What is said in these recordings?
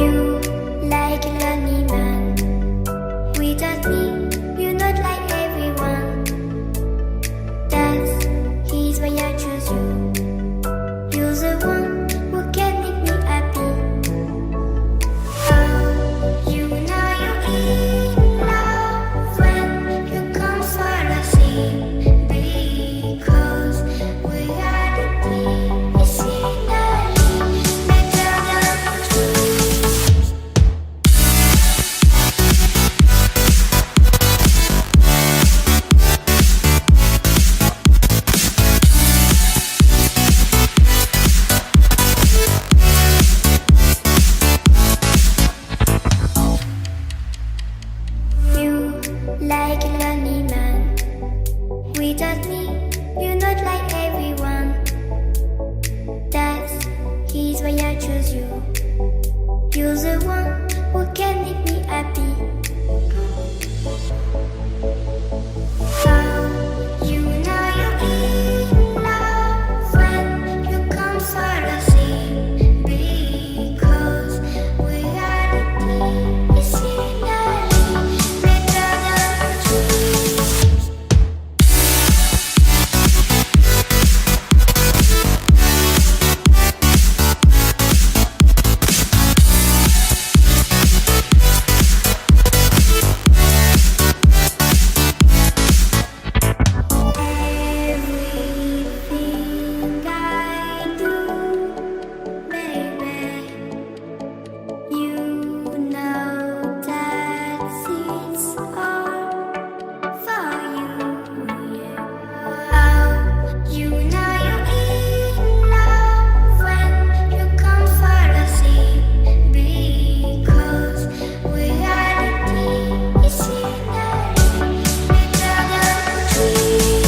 You like a lonely man. Without me, you're not like everyone. That's he's why I choose you. You're the one who can make me happy. Oh, you know you're in love when you come for the sea. Because we are the deep, it's finally better than dreams. You like a lonely man. Without me, you're not like everyone. That's he's why I choose you. You're the one who can make me happy. Oh, you know you're in love when you come for the sea. Because we are the deep, it's finally better than dreams. Everything I do, baby, you know that it's all for you, yeah. Oh, you know you're in love when you come for the sea. Because we are the deep, it's finally better than dreams.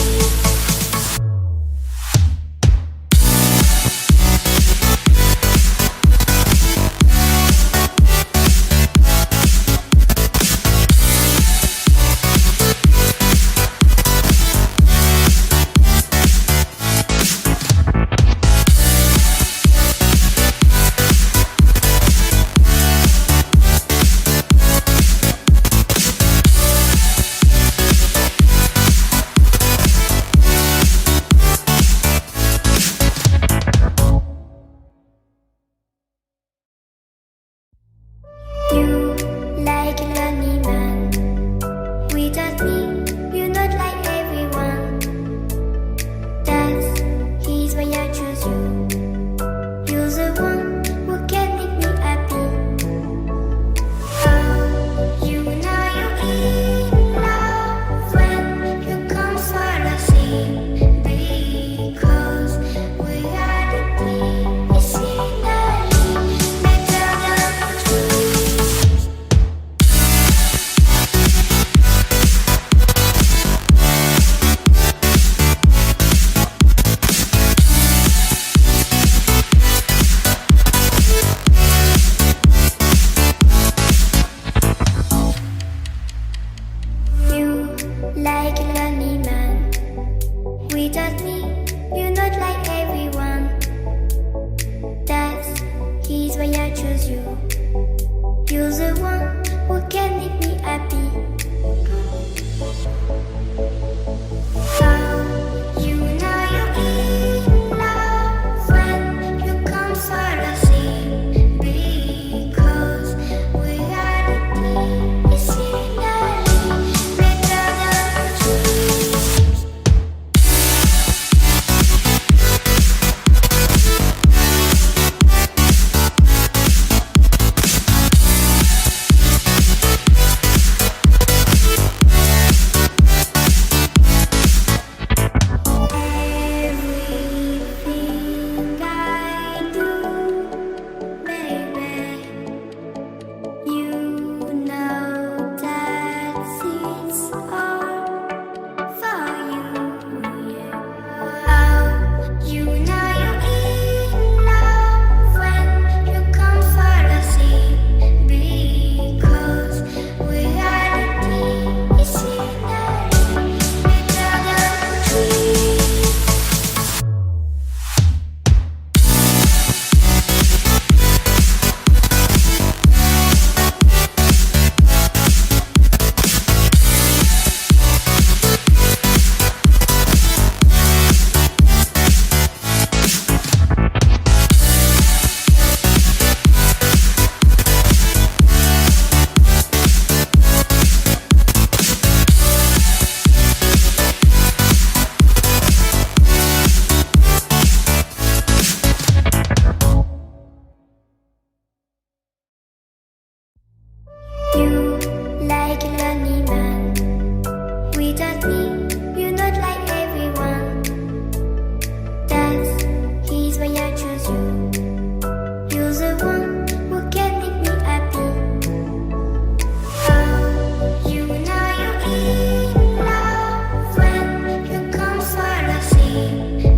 You like a lonely man. Without me, you're not like everyone. That's he's why I choose you. You're the one who can make me happy. Oh, you know you're in love when you come for the sea. Because we are the deep, it's finally better than dreams. You like a lonely man. Without me, you're not like everyone. That's he's why I choose you. You're the one who can make me happy. Oh, you know you're in love when you come for the sea. Because we are the deep, it's finally better than dreams. You like a lonely man. Without me, you're not like everyone. That's he's why I choose you. You're the one who can make me happy. Oh, you know you're in love when you come for the sea.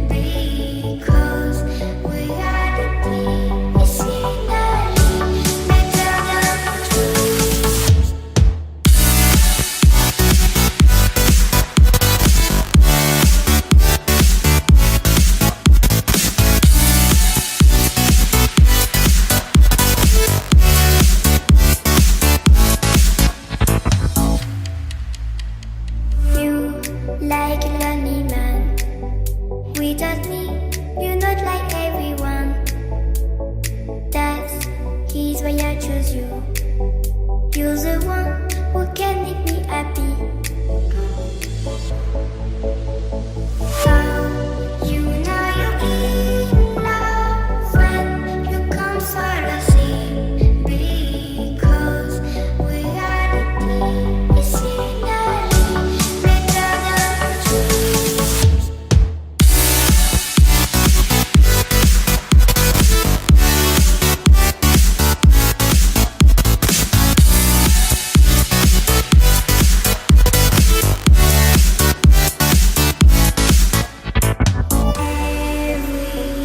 Because reality is finally better than dreams. You like a lonely man. Without me, you're not like everyone. That's he's why I choose you. You're the one who can make me happy. Oh, you know you're in love when you come for the sea. Because reality is finally better than dreams.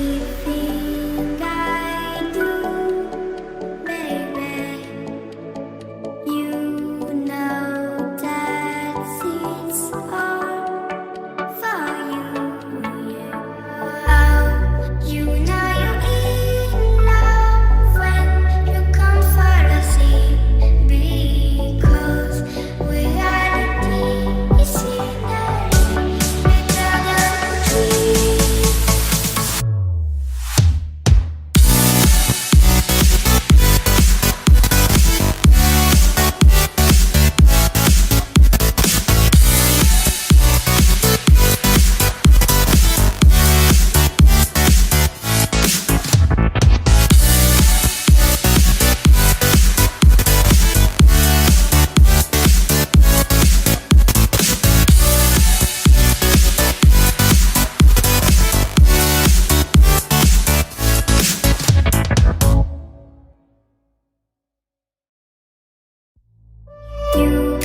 Everything I do, baby, you know that it's all for you, yeah. Oh, you know you're in love when you come for the sea. Because reality is finally better than dreams. You